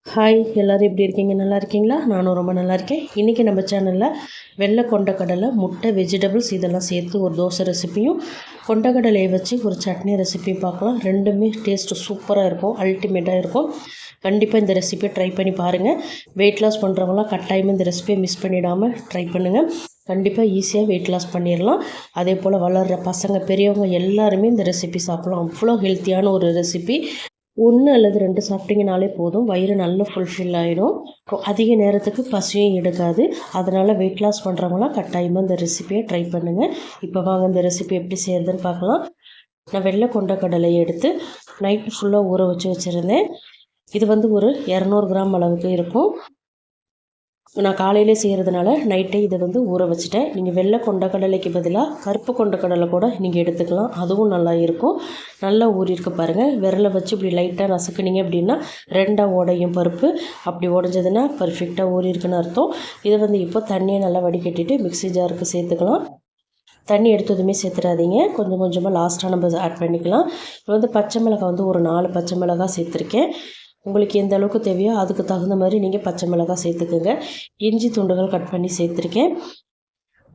Hi எல்லோரும் எப்படி இருக்கீங்க? நல்லா இருக்கீங்களா? நானும் ரொம்ப நல்லா இருக்கேன். இன்றைக்கி நம்ம சேனலில் வெள்ளை கொண்டக்கடலை, முட்டை, வெஜிடபிள்ஸ் இதெல்லாம் சேர்த்து ஒரு தோசை ரெசிப்பியும், கொண்டக்கடலையை வச்சு ஒரு சட்னி ரெசிப்பியும் பார்க்கலாம். ரெண்டுமே டேஸ்ட்டு சூப்பராக இருக்கும், அல்டிமேட்டாக இருக்கும். கண்டிப்பாக இந்த ரெசிப்பியை ட்ரை பண்ணி பாருங்கள். வெயிட் லாஸ் பண்ணுறவங்களாம் கட்டாயமாக இந்த ரெசிப்பியை மிஸ் பண்ணிடாமல் ட்ரை பண்ணுங்கள். கண்டிப்பாக ஈஸியாக வெயிட் லாஸ் பண்ணிடலாம். அதே போல் வளர்கிற பசங்க, பெரியவங்க எல்லாருமே இந்த ரெசிபி சாப்பிட்லாம். அவ்வளோ ஹெல்த்தியான ஒரு ரெசிபி. 1 அல்லது 2 சாப்பிட்டிங்கனாலே போதும். வயிறு நல்லா ஃபுல்ஃபில் ஆகிடும். அதிக நேரத்துக்கு பசியும் எடுக்காது. அதனால் வெயிட் லாஸ் பண்ணுறவங்களாம் கட்டாயமாக இந்த ரெசிப்பியை ட்ரை பண்ணுங்கள். இப்போ வாங்க இந்த ரெசிபி எப்படி செய்கிறதுன்னு பார்க்கலாம். நான் வெள்ளை கொண்டக்கடலையை எடுத்து நைட்டு ஃபுல்லாக ஊற வச்சுருந்தேன். இது ஒரு 200 கிராம் அளவுக்கு இருக்கும். நான் காலையிலே செய்கிறதுனால நைட்டே இதை ஊற வச்சுட்டேன். நீங்கள் வெள்ளை கொண்டக்கடலைக்கு பதிலாக கருப்பு கொண்டக்கடலை கூட நீங்கள் எடுத்துக்கலாம். அதுவும் நல்லா இருக்கும். நல்லா ஊறியிருக்க பாருங்கள். விரலை வச்சு இப்படி லைட்டாக நசுக்குனீங்க அப்படின்னா 2ஆக உடையும் பருப்பு. அப்படி உடஞ்சதுன்னா பர்ஃபெக்டாக ஊறியிருக்குன்னு அர்த்தம். இதை இப்போ தண்ணியை நல்லா வடிகட்டிட்டு மிக்ஸி ஜாருக்கு சேர்த்துக்கலாம். தண்ணி எடுத்ததுமே சேர்த்துடாதீங்க. கொஞ்சம் கொஞ்சமாக லாஸ்ட்டாக நம்ம ஆட் பண்ணிக்கலாம். இப்போ பச்சை மிளகாய் ஒரு 4 பச்சை மிளகாய் சேர்த்துருக்கேன். உங்களுக்கு எந்த அளவுக்கு தேவையோ அதுக்கு தகுந்த மாதிரி நீங்கள் பச்சை மிளகாய் சேர்த்துக்குங்க. இஞ்சி துண்டுகள் கட் பண்ணி சேர்த்துருக்கேன்.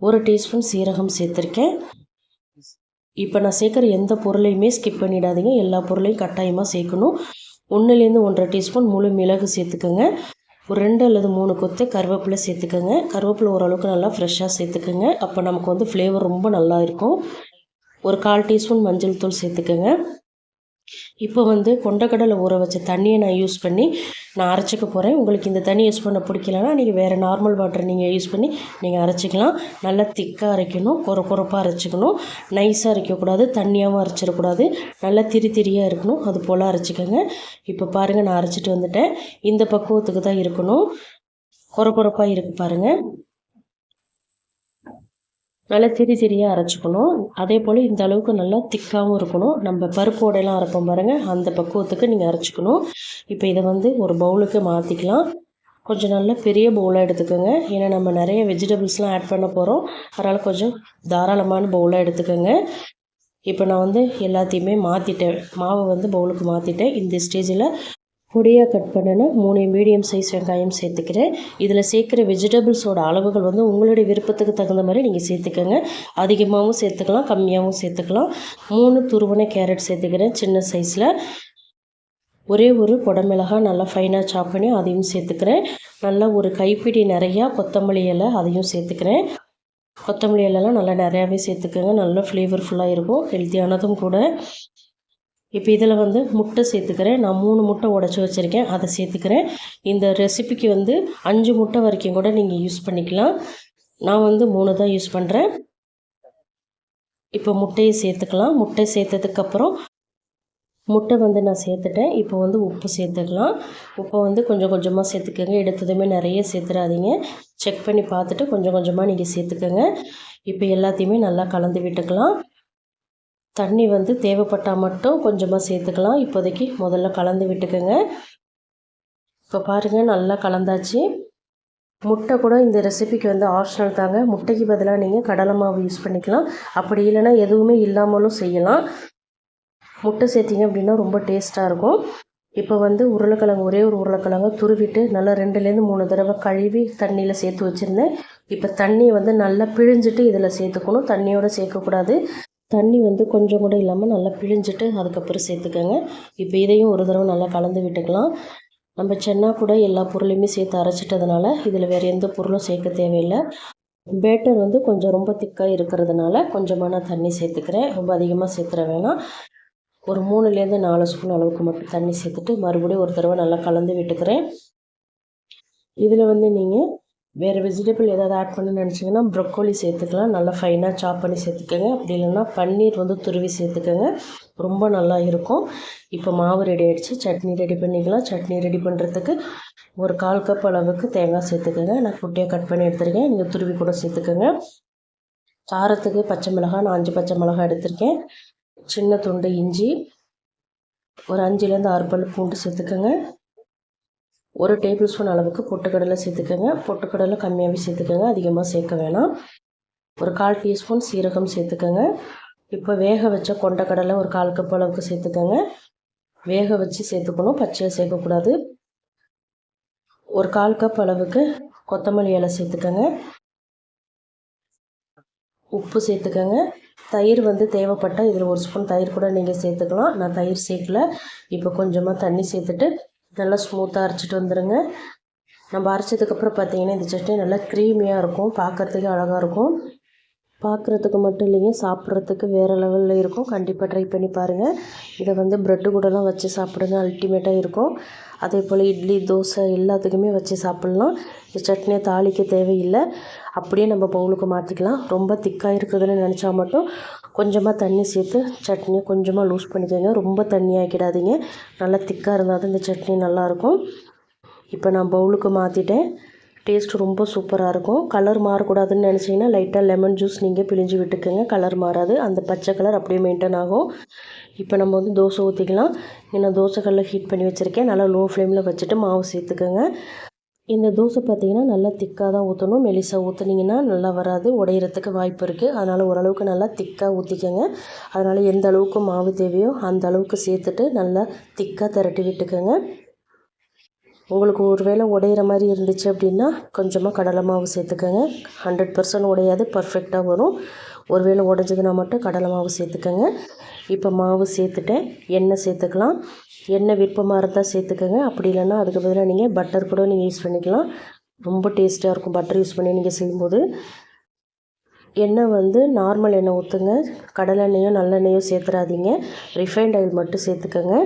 1 டீஸ்பூன் சீரகம் சேர்த்துருக்கேன். இப்போ நான் சேர்க்குற எந்த பொருளையுமே ஸ்கிப் பண்ணிடாதீங்க. எல்லா பொருளையும் கட்டாயமாக சேர்க்கணும். 1லேருந்து 1.5 டீஸ்பூன் முழு மிளகு சேர்த்துக்கோங்க. ஒரு 2 அல்லது 3 கொத்து கருவேப்பிலை சேர்த்துக்கோங்க. கருவேப்பிலை ஓரளவுக்கு நல்லா ஃப்ரெஷ்ஷாக சேர்த்துக்கோங்க. அப்போ நமக்கு ஃப்ளேவர் ரொம்ப நல்லா இருக்கும். ஒரு 1/4 டீஸ்பூன் மஞ்சள் தூள் சேர்த்துக்கோங்க. இப்போ கொண்டக்கடலை ஊற வச்ச தண்ணியை நான் யூஸ் பண்ணி நான் அரைச்சிக்க போகிறேன். உங்களுக்கு இந்த தண்ணி யூஸ் பண்ண பிடிக்கலன்னா நீங்கள் வேறு நார்மல் வாட்டர் நீங்கள் யூஸ் பண்ணி நீங்கள் அரைச்சிக்கலாம். நல்லா திக்காக அரைக்கணும், கொரப்பாக அரைச்சிக்கணும். நைஸாக அரைக்கக்கூடாது, தண்ணியாகவும் அரைச்சிடக்கூடாது. நல்லா திரியாக இருக்கணும். அது போல் அரைச்சிக்கோங்க. இப்போ பாருங்கள், நான் அரைச்சிட்டு வந்துட்டேன். இந்த பக்குவத்துக்கு தான் இருக்கணும். கொரப்பாக இருக்குது பாருங்கள். நல்லா திரியாக அரைச்சிக்கணும். அதே போல் இந்த அளவுக்கு நல்லா திக்காகவும் இருக்கணும். நம்ம பருப்போடையெல்லாம் அரைப்போம் பாருங்கள், அந்த பக்குவத்துக்கு நீங்கள் அரைச்சிக்கணும். இப்போ இதை ஒரு பவுலுக்கு மாற்றிக்கலாம். கொஞ்சம் நல்ல பெரிய பவுலாக எடுத்துக்கோங்க. ஏன்னா நம்ம நிறைய வெஜிடபிள்ஸ்லாம் ஆட் பண்ண போகிறோம். அதனால் கொஞ்சம் தாராளமான பவுலாக எடுத்துக்கோங்க. இப்போ நான் எல்லாத்தையுமே மாற்றிட்டேன். மாவை பவுலுக்கு மாற்றிட்டேன். இந்த ஸ்டேஜில் பொடியாக கட் பண்ணினா 3 மீடியம் சைஸ் வெங்காயம் சேர்த்துக்கிறேன். இதில் சேர்க்குற வெஜிடபிள்ஸோட அளவுகள் உங்களுடைய விருப்பத்துக்கு தகுந்த மாதிரி நீங்கள் சேர்த்துக்கோங்க. அதிகமாகவும் சேர்த்துக்கலாம், கம்மியாகவும் சேர்த்துக்கலாம். 3 துருவன கேரட் சேர்த்துக்கிறேன் சின்ன சைஸில். ஒரே ஒரு குடமிளகாய் நல்லா ஃபைனாக சாப் பண்ணி அதையும் சேர்த்துக்கிறேன். நல்லா ஒரு கைப்பிடி நிறையா கொத்தமல்லி இலை அதையும் சேர்த்துக்கிறேன். கொத்தமல்லி இலைலாம் நல்லா நிறையாவே சேர்த்துக்கோங்க. நல்லா ஃப்ளேவர்ஃபுல்லாக இருக்கும், ஹெல்த்தியானதும் கூட. இப்போ இதில் முட்டை சேர்த்துக்கிறேன். நான் 3 முட்டை உடச்சி வச்சுருக்கேன், அதை சேர்த்துக்கிறேன். இந்த ரெசிபிக்கு 5 முட்டை வரைக்கும் கூட நீங்கள் யூஸ் பண்ணிக்கலாம். நான் 3 தான் யூஸ் பண்ணுறேன். இப்போ முட்டையை சேர்த்துக்கலாம். முட்டை சேர்த்ததுக்கப்புறம் முட்டை நான் சேர்த்துட்டேன். இப்போ உப்பு சேர்த்துக்கலாம். உப்பை கொஞ்சம் கொஞ்சமாக சேர்த்துக்கோங்க. எடுத்ததுமே நிறைய சேர்த்துடாதீங்க. செக் பண்ணி பார்த்துட்டு கொஞ்சம் கொஞ்சமாக நீங்கள் சேர்த்துக்கோங்க. இப்போ எல்லாத்தையுமே நல்லா கலந்து விட்டுக்கலாம். தண்ணி தேவைப்பட்டால் மட்டும் கொஞ்சமாக சேர்த்துக்கலாம். இப்போதைக்கு முதல்ல கலந்து விட்டுக்கோங்க. இப்போ பாருங்கள், நல்லா கலந்தாச்சு. முட்டை கூட இந்த ரெசிபிக்கு ஆப்ஷனல் தாங்க. முட்டைக்கு பதிலாக நீங்கள் கடலை மாவு யூஸ் பண்ணிக்கலாம். அப்படி இல்லைன்னா எதுவுமே இல்லாமலும் செய்யலாம். முட்டை சேர்த்திங்க அப்படின்னா ரொம்ப டேஸ்ட்டாக இருக்கும். இப்போ உருளைக்கிழங்கு, ஒரே ஒரு உருளைக்கிழங்கு துருவிட்டு நல்லா 2லேருந்து 3 தடவை கழுவி தண்ணியில் சேர்த்து வச்சுருந்தேன். இப்போ தண்ணியை நல்லா பிழிஞ்சிட்டு இதில் சேர்த்துக்கணும். தண்ணியோடு சேர்க்கக்கூடாது. தண்ணி கொஞ்சம் கூட இல்லாமல் நல்லா பிழிஞ்சிட்டு அதுக்கப்புறம் சேர்த்துக்கோங்க. இப்போ இதையும் ஒரு தடவை நல்லா கலந்து விட்டுக்கலாம். நம்ம சென்னா கூட எல்லா பொருளையுமே சேர்த்து அரைச்சிட்டதுனால இதில் வேறு எந்த பொருளும் சேர்க்க தேவையில்லை. பேட்டர் கொஞ்சம் ரொம்ப திக்காக இருக்கிறதுனால கொஞ்சமாக நான் தண்ணி சேர்த்துக்கிறேன். ரொம்ப அதிகமாக சேர்த்துற வேணாம். ஒரு 3லேருந்து 4 ஸ்பூன் அளவுக்கு மட்டும் தண்ணி சேர்த்துட்டு மறுபடியும் ஒரு தடவை நல்லா கலந்து விட்டுக்கிறேன். இதில் நீங்கள் வேறு வெஜிடபிள் ஏதாவது ஆட் பண்ணணும்னு நினச்சிங்கன்னா ப்ரொக்கோலி சேர்த்துக்கலாம். நல்லா ஃபைனாக சாப் பண்ணி சேர்த்துக்கோங்க. அப்படி இல்லைன்னா பன்னீர் துருவி சேர்த்துக்கோங்க. ரொம்ப நல்லா இருக்கும். இப்போ மாவு ரெடி ஆகிடுச்சு. சட்னி ரெடி பண்ணிக்கலாம். சட்னி ரெடி பண்ணுறதுக்கு ஒரு 1/4 கப் அளவுக்கு தேங்காய் சேர்த்துக்கோங்க. நான் குட்டியாக கட் பண்ணி எடுத்துருக்கேன். நீங்கள் துருவி கூட சேர்த்துக்கோங்க. காரத்துக்கு பச்சை மிளகாய் நான் 5 பச்சை மிளகாய் எடுத்திருக்கேன். சின்ன துண்டு இஞ்சி, ஒரு 5லேருந்து 6 பல் பூண்டு சேர்த்துக்கோங்க. 1 டேபிள் ஸ்பூன் அளவுக்கு பொட்டுக்கடலை சேர்த்துக்கோங்க. பொட்டுக்கடலை கம்மியாகவே சேர்த்துக்கோங்க, அதிகமாக சேர்க்க வேணாம். ஒரு 1/4 டீஸ்பூன் சீரகம் சேர்த்துக்கோங்க. இப்போ வேக வச்ச கொண்டக்கடலை ஒரு 1/4 கப் அளவுக்கு சேர்த்துக்கோங்க. வேக வச்சு சேர்த்துக்கணும், பச்சையாக சேர்க்கக்கூடாது. ஒரு 1/4 கப் அளவுக்கு கொத்தமல்லி இலை சேர்த்துக்கோங்க. உப்பு சேர்த்துக்கோங்க. தயிர் வந்து தேவைப்பட்டால் இதில் 1 ஸ்பூன் தயிர் கூட நீங்கள் சேர்த்துக்கலாம். நான் தயிர் சேர்க்கல. இப்போ கொஞ்சமாக தண்ணி சேர்த்துட்டு நல்லா ஸ்மூத்தாக அரைச்சிட்டு வந்துடுங்க. நம்ம அரைச்சதுக்கப்புறம் பார்த்தீங்கன்னா இந்த சட்னி நல்லா க்ரீமியாக இருக்கும், பார்க்குறதுக்கு அழகாக இருக்கும். பார்க்குறதுக்கு மட்டும் இல்லைங்க, சாப்பிட்றதுக்கு வேறு லெவலில் இருக்கும். கண்டிப்பாக ட்ரை பண்ணி பாருங்கள். இதை வந்து ப்ரெட்டு கூடலாம் வச்சு சாப்பிடுங்க, அல்டிமேட்டாக இருக்கும். அதே போல் இட்லி, தோசை எல்லாத்துக்குமே வச்சு சாப்பிட்லாம். இந்த சட்னியை தாளிக்க தேவையில்லை, அப்படியே நம்ம பவுலுக்கு மாற்றிக்கலாம். ரொம்ப திக்காக இருக்குதுன்னு நினச்சா மட்டும் கொஞ்சமாக தண்ணி சேர்த்து சட்னியை கொஞ்சமாக லூஸ் பண்ணிக்கோங்க. ரொம்ப தண்ணி ஆக்கிடாதீங்க. நல்லா திக்காக இருந்தால் தான் இந்த சட்னி நல்லாயிருக்கும். இப்போ நான் பவுலுக்கு மாற்றிட்டேன். டேஸ்ட் ரொம்ப சூப்பராக இருக்கும். கலர் மாறக்கூடாதுன்னு நினச்சிங்கன்னா லைட்டாக லெமன் ஜூஸ் நீங்கள் பிழிஞ்சு விட்டுக்கோங்க. கலர் மாறாது, அந்த பச்சை கலர் அப்படியே மெயின்டைன் ஆகும். இப்போ நம்ம வந்து தோசை ஊற்றிக்கலாம். நான் தோசை கல்லில் ஹீட் பண்ணி வச்சுருக்கேன். நல்லா லோ ஃப்ளேமில் வச்சுட்டு மாவு சேர்த்துக்கோங்க. இந்த தோசை பார்த்திங்கன்னா நல்லா திக்காக தான் ஊற்றணும். மெலிசாக ஊற்றுனீங்கன்னா நல்லா வராது, உடையிறதுக்கு வாய்ப்பு இருக்குது. அதனால் ஓரளவுக்கு நல்லா திக்காக ஊற்றிக்கோங்க. அதனால் எந்த அளவுக்கு மாவு தேவையோ அந்த அளவுக்கு சேர்த்துட்டு நல்லா திக்காக திரட்டி விட்டுக்கோங்க. உங்களுக்கு ஒரு வேளை உடையிற மாதிரி இருந்துச்சு அப்படின்னா கொஞ்சமாக கடலை மாவு சேர்த்துக்கோங்க. 100% உடையாது, பர்ஃபெக்டாக வரும். ஒரு வேளை உடஞ்சதுன்னா மட்டும் கடலை மாவு சேர்த்துக்கோங்க. இப்போ மாவு சேர்த்துட்டேன். எண்ணெய் சேர்த்துக்கலாம். எண்ணெய் விருப்பமாக இருந்தால் சேர்த்துக்கோங்க. அப்படி இல்லைன்னா அதுக்கு பதிலாக நீங்கள் பட்டர் கூட நீங்கள் யூஸ் பண்ணிக்கலாம். ரொம்ப டேஸ்ட்டாக இருக்கும் பட்டர் யூஸ் பண்ணி நீங்கள் செய்யும்போது. எண்ணெய் வந்து நார்மல் எண்ணெய் ஊற்றுங்க. கடலெண்ணெயோ நல்லெண்ணெயோ சேர்த்துறாதீங்க. ரிஃபைண்ட் ஆயில் மட்டும் சேர்த்துக்கோங்க.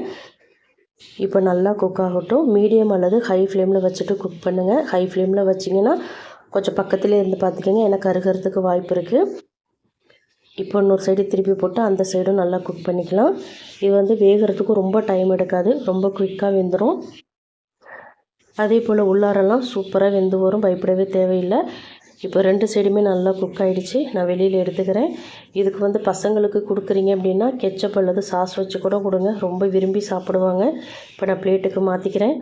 இப்போ நல்லா குக் ஆகட்டும். மீடியம் அல்லது ஹை ஃப்ளேமில் வச்சுட்டு குக் பண்ணுங்கள். ஹை ஃப்ளேமில் வச்சிங்கன்னா கொஞ்சம் பக்கத்துலேயே இருந்து பார்த்துக்கோங்க, ஏன்னா கருகிறதுக்கு வாய்ப்பு இருக்குது. இப்போ இன்னொரு சைடு திருப்பி போட்டு அந்த சைடும் நல்லா குக் பண்ணிக்கலாம். இது வந்து வேகிறதுக்கு ரொம்ப டைம் எடுக்காது, ரொம்ப குயிக்காக வெந்துடும். அதே போல் உள்ளாரெல்லாம் சூப்பராக வெந்து வரும், பயப்படவே தேவையில்லை. இப்போ 2 சைடுமே நல்லா குக் ஆகிடுச்சு. நான் வெளியில் எடுத்துக்கிறேன். இதுக்கு வந்து பசங்களுக்கு கொடுக்குறீங்க அப்படின்னா கெச்சப் அல்லது சாஸ் வச்சு கூட கொடுங்க, ரொம்ப விரும்பி சாப்பிடுவாங்க. இப்போ நான் பிளேட்டுக்கு மாற்றிக்கிறேன்.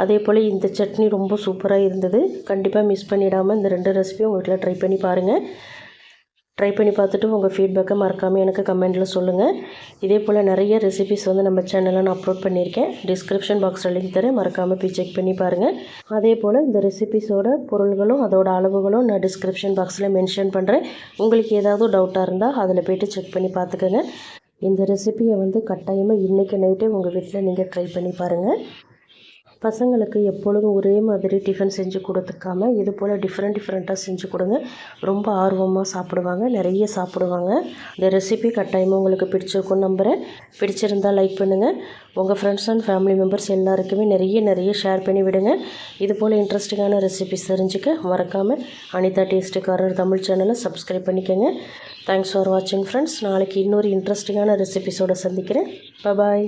அதே போல் இந்த சட்னி ரொம்ப சூப்பராக இருந்தது. கண்டிப்பாக மிஸ் பண்ணிடாமல் இந்த 2 ரெசிபியும் உங்கள் வீட்டில் ட்ரை பண்ணி பாருங்கள். ட்ரை பண்ணி பார்த்துட்டு உங்கள் ஃபீட்பேக்கை மறக்காமல் எனக்கு கமெண்ட்டில் சொல்லுங்கள். இதே போல் நிறைய ரெசிபிஸ் வந்து நம்ம சேனலில் நான் அப்லோட் பண்ணியிருக்கேன். டிஸ்கிரிப்ஷன் பாக்ஸில் லிங்க் தரேன், மறக்காமல் போய் செக் பண்ணி பாருங்கள். அதே போல் இந்த ரெசிபிஸோட பொருள்களும் அதோட அளவுகளும் நான் டிஸ்கிரிப்ஷன் பாக்ஸில் மென்ஷன் பண்ணுறேன். உங்களுக்கு ஏதாவது டவுட்டாக இருந்தால் அதில் போய்ட்டு செக் பண்ணி பார்த்துக்கோங்க. இந்த ரெசிபியை வந்து கட்டாயமாக இன்றைக்கி நைட்டே உங்கள் வீட்டில் நீங்கள் ட்ரை பண்ணி பாருங்கள். பசங்களுக்கு எப்பொழுதும் ஒரே மாதிரி டிஃபன் செஞ்சு கொடுத்துக்காம இது போல் டிஃப்ரெண்ட்டாக செஞ்சு கொடுங்க. ரொம்ப ஆர்வமாக சாப்பிடுவாங்க, நிறைய சாப்பிடுவாங்க. இந்த ரெசிபி கட்டாயமாக உங்களுக்கு பிடிச்சிருக்குன்னு நம்புகிறேன். பிடிச்சிருந்தால் லைக் பண்ணுங்கள். உங்கள் ஃப்ரெண்ட்ஸ் அண்ட் ஃபேமிலி மெம்பர்ஸ் எல்லாருக்குமே நிறைய ஷேர் பண்ணி விடுங்க. இது போல் இன்ட்ரெஸ்டிங்கான ரெசிபிஸ் தெரிஞ்சுக்க மறக்காமல் அனிதா டேஸ்ட் கார்னர் தமிழ் சேனலை சப்ஸ்கிரைப் பண்ணிக்கோங்க. தேங்க்ஸ் ஃபார் வாட்சிங் ஃப்ரெண்ட்ஸ். நாளைக்கு இன்னொரு இன்ட்ரெஸ்டிங்கான ரெசிபிஸோடு சந்திக்கிறேன். பாய்.